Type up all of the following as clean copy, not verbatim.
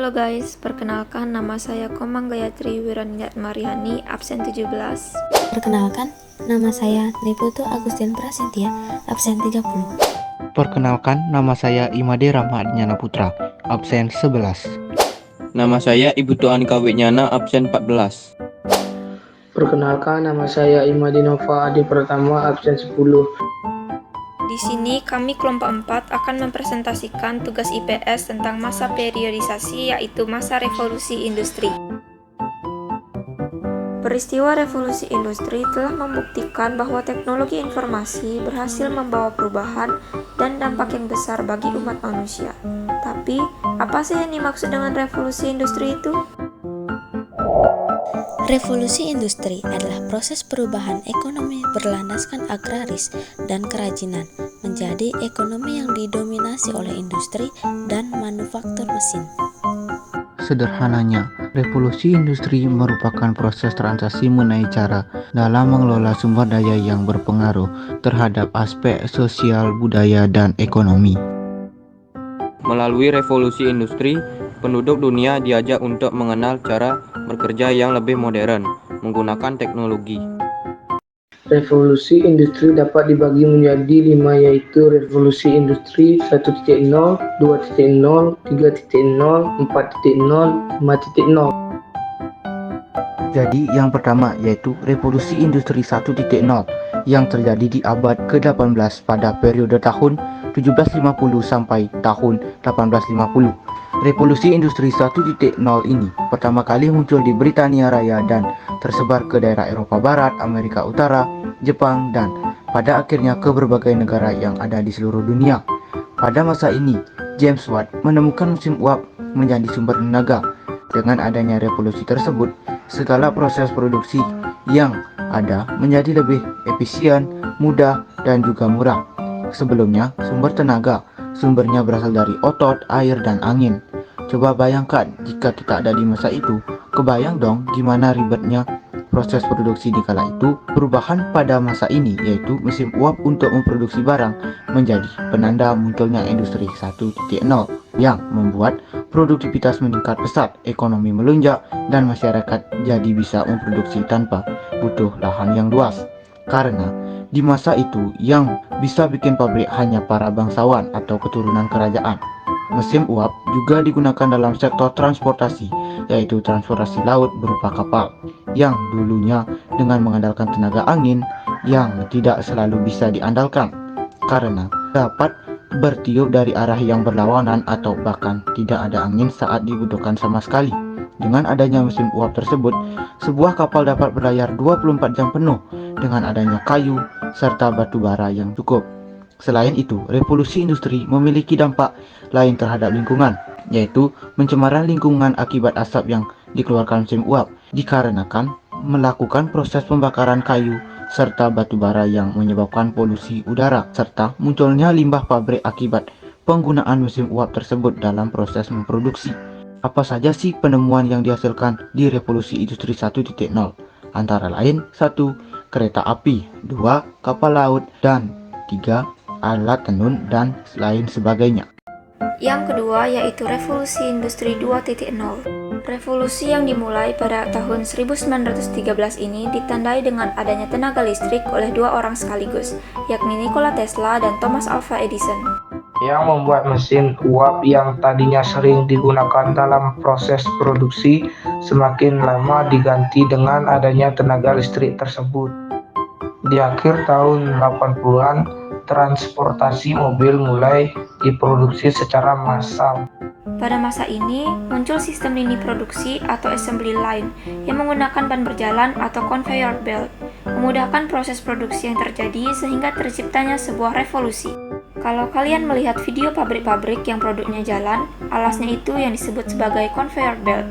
Halo guys, perkenalkan nama saya Komang Gayatri Wiraniat Mariani, absen 17. Perkenalkan, nama saya Triputu Agustin Prasetya, absen 30. Perkenalkan, nama saya Imade Rahmadnyana Putra, absen 11. Nama saya Ibu Anika Winyana, absen 14. Perkenalkan, nama saya Imadi Nova Adi Pratama, absen 10. Di sini kami kelompok 4 akan mempresentasikan tugas IPS tentang masa periodisasi, yaitu masa revolusi industri. Peristiwa revolusi industri telah membuktikan bahwa teknologi informasi berhasil membawa perubahan dan dampak yang besar bagi umat manusia. Tapi, apa sih yang dimaksud dengan revolusi industri itu? Revolusi industri adalah proses perubahan ekonomi berlandaskan agraris dan kerajinan menjadi ekonomi yang didominasi oleh industri dan manufaktur mesin. Sederhananya, revolusi industri merupakan proses transaksi mengenai cara dalam mengelola sumber daya yang berpengaruh terhadap aspek sosial, budaya, dan ekonomi. Melalui revolusi industri, penduduk dunia diajak untuk mengenal cara bekerja yang lebih modern, menggunakan teknologi. Revolusi industri dapat dibagi menjadi 5, yaitu revolusi industri 1.0, 2.0, 3.0, 4.0, 5.0. Jadi yang pertama yaitu revolusi industri 1.0 yang terjadi di abad ke-18 pada periode tahun 1750 sampai tahun 1850. Revolusi industri 1.0 ini pertama kali muncul di Britania Raya dan tersebar ke daerah Eropa Barat, Amerika Utara, Jepang, dan pada akhirnya ke berbagai negara yang ada di seluruh dunia. Pada masa ini, James Watt menemukan mesin uap menjadi sumber tenaga. Dengan adanya revolusi tersebut, segala proses produksi yang ada menjadi lebih efisien, mudah, dan juga murah. Sebelumnya, sumber tenaga sumbernya berasal dari otot, air, dan angin. Coba bayangkan jika kita ada di masa itu, kebayang dong gimana ribetnya proses produksi di kala itu. Perubahan pada masa ini yaitu mesin uap untuk memproduksi barang menjadi penanda munculnya industri 1.0 yang membuat produktivitas meningkat pesat, ekonomi melonjak, dan masyarakat jadi bisa memproduksi tanpa butuh lahan yang luas. Karena di masa itu yang bisa bikin pabrik hanya para bangsawan atau keturunan kerajaan. Mesin uap juga digunakan dalam sektor transportasi, yaitu transportasi laut berupa kapal, yang dulunya dengan mengandalkan tenaga angin yang tidak selalu bisa diandalkan, karena dapat bertiup dari arah yang berlawanan atau bahkan tidak ada angin saat dibutuhkan sama sekali. Dengan adanya mesin uap tersebut, sebuah kapal dapat berlayar 24 jam penuh dengan adanya kayu serta batu bara yang cukup. Selain itu, revolusi industri memiliki dampak lain terhadap lingkungan, yaitu pencemaran lingkungan akibat asap yang dikeluarkan mesin uap, dikarenakan melakukan proses pembakaran kayu serta batu bara yang menyebabkan polusi udara, serta munculnya limbah pabrik akibat penggunaan mesin uap tersebut dalam proses memproduksi. Apa saja sih penemuan yang dihasilkan di revolusi industri 1.0? Antara lain 1. Kereta api, 2. Kapal laut, dan 3. Alat tenun dan lain sebagainya. Yang kedua yaitu revolusi industri 2.0. Revolusi yang dimulai pada tahun 1913 ini ditandai dengan adanya tenaga listrik oleh 2 orang sekaligus, yakni Nikola Tesla dan Thomas Alva Edison, Yang membuat mesin uap yang tadinya sering digunakan dalam proses produksi semakin lama diganti dengan adanya tenaga listrik tersebut. Di akhir tahun 80-an, transportasi mobil mulai diproduksi secara massal. Pada masa ini, muncul sistem lini produksi atau assembly line yang menggunakan ban berjalan atau conveyor belt, memudahkan proses produksi yang terjadi sehingga terciptanya sebuah revolusi. Kalau kalian melihat video pabrik-pabrik yang produknya jalan, alasnya itu yang disebut sebagai conveyor belt.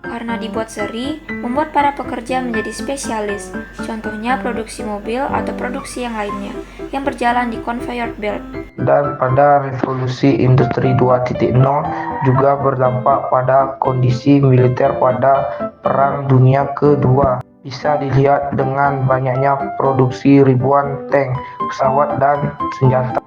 Karena dibuat seri, membuat para pekerja menjadi spesialis. Contohnya produksi mobil atau produksi yang lainnya, yang berjalan di conveyor belt. Dan pada revolusi industri 2.0 juga berdampak pada kondisi militer pada Perang Dunia Kedua. Bisa dilihat dengan banyaknya produksi ribuan tank, pesawat, dan senjata.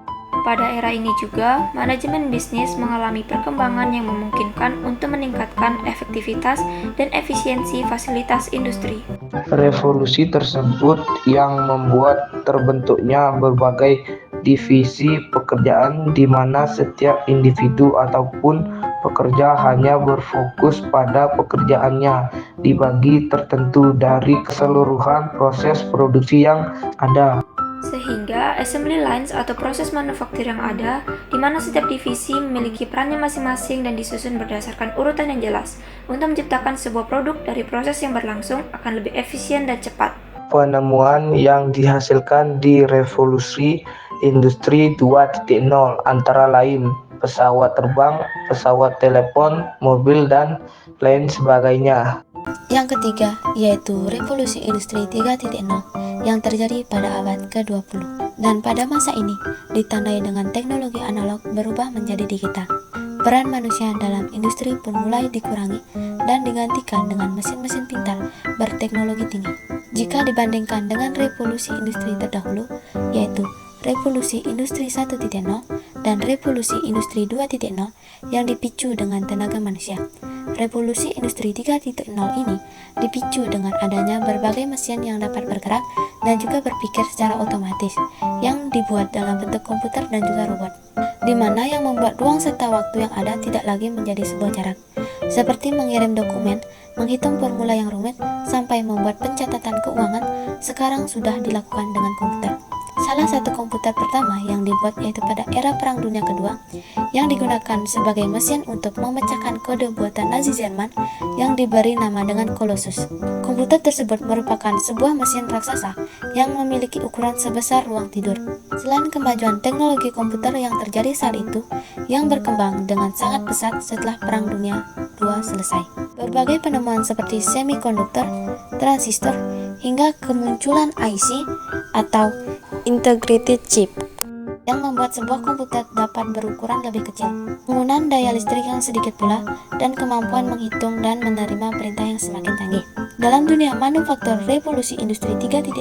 Pada era ini juga, manajemen bisnis mengalami perkembangan yang memungkinkan untuk meningkatkan efektivitas dan efisiensi fasilitas industri. Revolusi tersebut yang membuat terbentuknya berbagai divisi pekerjaan di mana setiap individu ataupun pekerja hanya berfokus pada pekerjaannya dibagi tertentu dari keseluruhan proses produksi yang ada. Sehingga assembly lines atau proses manufaktur yang ada, di mana setiap divisi memiliki perannya masing-masing dan disusun berdasarkan urutan yang jelas, untuk menciptakan sebuah produk dari proses yang berlangsung akan lebih efisien dan cepat. Penemuan yang dihasilkan di revolusi industri 2.0 antara lain pesawat terbang, pesawat telepon, mobil, dan lain sebagainya. Yang ketiga, yaitu revolusi industri 3.0 yang terjadi pada abad ke-20. Dan pada masa ini, ditandai dengan teknologi analog berubah menjadi digital. Peran manusia dalam industri pun mulai dikurangi dan digantikan dengan mesin-mesin pintar berteknologi tinggi. Jika dibandingkan dengan revolusi industri terdahulu, yaitu revolusi industri 1.0 dan revolusi industri 2.0 yang dipicu dengan tenaga manusia. Revolusi industri 3.0 ini dipicu dengan adanya berbagai mesin yang dapat bergerak dan juga berpikir secara otomatis yang dibuat dalam bentuk komputer dan juga robot, di mana yang membuat ruang serta waktu yang ada tidak lagi menjadi sebuah jarak, seperti mengirim dokumen, menghitung formula yang rumit, sampai membuat pencatatan keuangan sekarang sudah dilakukan dengan komputer. Salah satu komputer pertama yang dibuat yaitu pada era Perang Dunia Kedua, yang digunakan sebagai mesin untuk memecahkan kode buatan Nazi Jerman yang diberi nama dengan Colossus. Komputer tersebut merupakan sebuah mesin raksasa yang memiliki ukuran sebesar ruang tidur. Selain kemajuan teknologi komputer yang terjadi saat itu, yang berkembang dengan sangat pesat setelah Perang Dunia II selesai. Berbagai penemuan seperti semikonduktor, transistor, hingga kemunculan IC atau integrated chip yang membuat sebuah komputer dapat berukuran lebih kecil, penggunaan daya listrik yang sedikit pula, dan kemampuan menghitung dan menerima perintah yang semakin canggih. Dalam dunia manufaktur, revolusi industri 3.0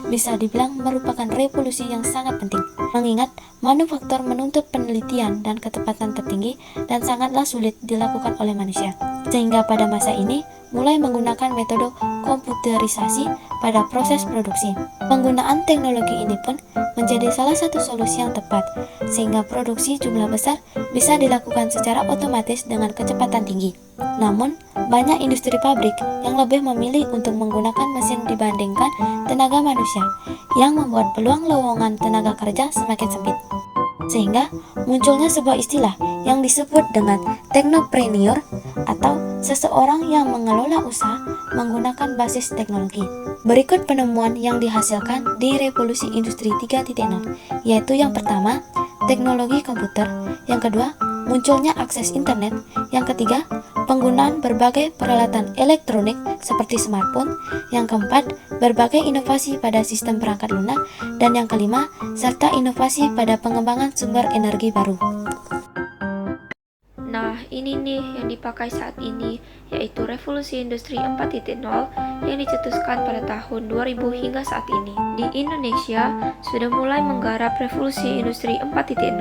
bisa dibilang merupakan revolusi yang sangat penting, mengingat manufaktur menuntut penelitian dan ketepatan tertinggi dan sangatlah sulit dilakukan oleh manusia. Sehingga pada masa ini mulai menggunakan metode komputerisasi pada proses produksi. Penggunaan teknologi ini pun menjadi salah satu solusi yang tepat, sehingga produksi jumlah besar bisa dilakukan secara otomatis dengan kecepatan tinggi. Namun, banyak industri pabrik yang lebih memilih untuk menggunakan mesin dibandingkan tenaga manusia, yang membuat peluang lowongan tenaga kerja semakin sempit. Sehingga munculnya sebuah istilah yang disebut dengan teknopreneur atau seseorang yang mengelola usaha menggunakan basis teknologi. Berikut penemuan yang dihasilkan di revolusi industri 3.0, yaitu yang pertama, teknologi komputer, yang kedua, munculnya akses internet, yang ketiga, penggunaan berbagai peralatan elektronik seperti smartphone, yang keempat, berbagai inovasi pada sistem perangkat lunak, dan yang kelima, serta inovasi pada pengembangan sumber energi baru. Nah, ini nih yang dipakai saat ini, yaitu revolusi industri 4.0 yang dicetuskan pada tahun 2000 hingga saat ini. Di Indonesia, sudah mulai menggarap revolusi industri 4.0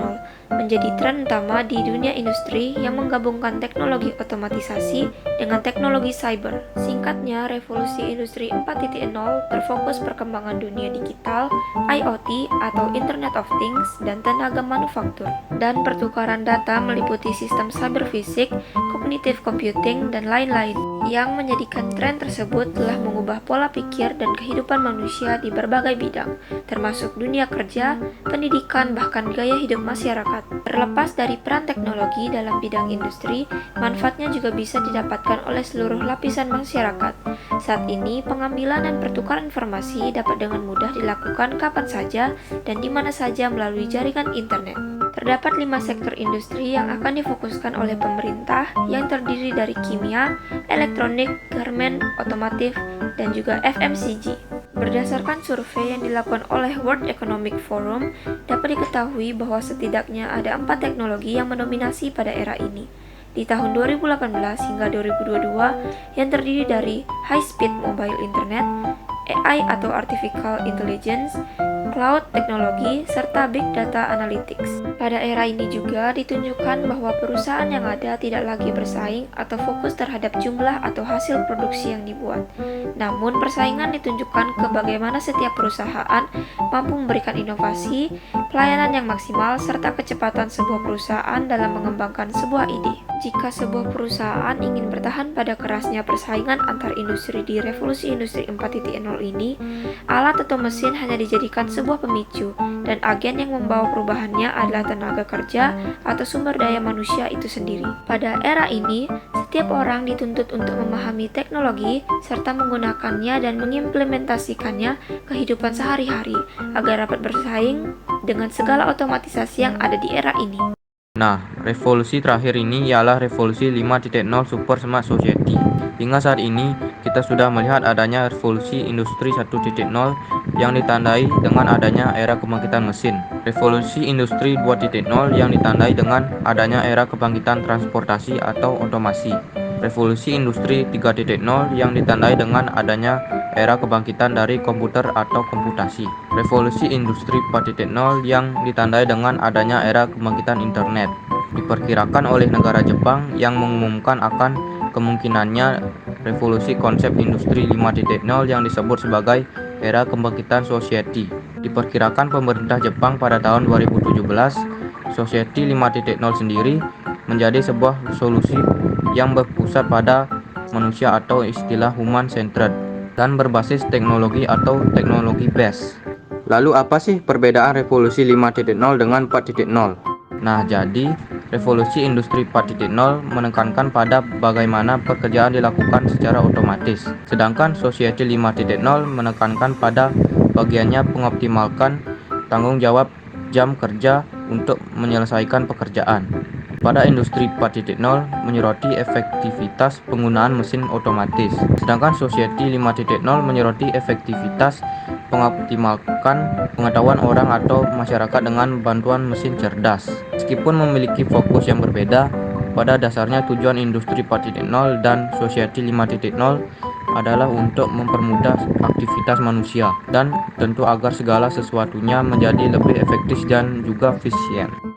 menjadi tren utama di dunia industri yang menggabungkan teknologi otomatisasi dengan teknologi cyber. Singkatnya, revolusi industri 4.0 berfokus perkembangan dunia digital, IoT atau Internet of Things, dan tenaga manufaktur, dan pertukaran data meliputi sistem cyber fisik, cognitive computing, dan lain-lain, yang menjadikan tren tersebut telah mengubah pola pikir dan kehidupan manusia di berbagai bidang, termasuk dunia kerja, pendidikan, bahkan gaya hidup masyarakat. Terlepas dari peran teknologi dalam bidang industri, manfaatnya juga bisa didapatkan oleh seluruh lapisan masyarakat. Saat ini, pengambilan dan pertukaran informasi dapat dengan mudah dilakukan kapan saja dan di mana saja melalui jaringan internet. Terdapat 5 sektor industri yang akan difokuskan oleh pemerintah yang terdiri dari kimia, elektronik, garmen, otomotif, dan juga FMCG. Berdasarkan survei yang dilakukan oleh World Economic Forum, dapat diketahui bahwa setidaknya ada 4 teknologi yang mendominasi pada era ini. Di tahun 2018 hingga 2022 yang terdiri dari high speed mobile internet, AI atau artificial intelligence, cloud teknologi, serta big data analytics. Pada era ini juga ditunjukkan bahwa perusahaan yang ada tidak lagi bersaing atau fokus terhadap jumlah atau hasil produksi yang dibuat. Namun persaingan ditunjukkan ke bagaimana setiap perusahaan mampu memberikan inovasi, pelayanan yang maksimal, serta kecepatan sebuah perusahaan dalam mengembangkan sebuah ide. Jika sebuah perusahaan ingin bertahan pada kerasnya persaingan antar industri di revolusi industri 4.0 ini, alat atau mesin hanya dijadikan sebuah pemicu, dan agen yang membawa perubahannya adalah tenaga kerja atau sumber daya manusia itu sendiri. Pada era ini, setiap orang dituntut untuk memahami teknologi serta menggunakannya dan mengimplementasikannya kehidupan sehari-hari agar dapat bersaing dengan segala otomatisasi yang ada di era ini. Nah, revolusi terakhir ini ialah revolusi 5.0 Super Smart Society. Hingga saat ini, kita sudah melihat adanya revolusi industri 1.0 yang ditandai dengan adanya era kebangkitan mesin. Revolusi industri 2.0 yang ditandai dengan adanya era kebangkitan transportasi atau otomasi. Revolusi industri 3.0 yang ditandai dengan adanya era kebangkitan dari komputer atau komputasi. Revolusi industri 4.0 yang ditandai dengan adanya era kebangkitan internet. Diperkirakan oleh negara Jepang yang mengumumkan akan kemungkinannya revolusi konsep industri 5.0 yang disebut sebagai era kebangkitan society. Diperkirakan pemerintah Jepang pada tahun 2017, society 5.0 sendiri menjadi sebuah solusi yang berpusat pada manusia atau istilah human centered dan berbasis teknologi atau teknologi based. Lalu apa sih perbedaan revolusi 5.0 dengan 4.0? Nah, jadi revolusi industri 4.0 menekankan pada bagaimana pekerjaan dilakukan secara otomatis, sedangkan society 5.0 menekankan pada bagiannya mengoptimalkan tanggung jawab jam kerja untuk menyelesaikan pekerjaan. Pada industri 4.0 menyoroti efektivitas penggunaan mesin otomatis, sedangkan society 5.0 menyoroti efektivitas mengoptimalkan pengetahuan orang atau masyarakat dengan bantuan mesin cerdas. Meskipun memiliki fokus yang berbeda, pada dasarnya tujuan industri 4.0 dan society 5.0 adalah untuk mempermudah aktivitas manusia dan tentu agar segala sesuatunya menjadi lebih efektif dan juga efisien.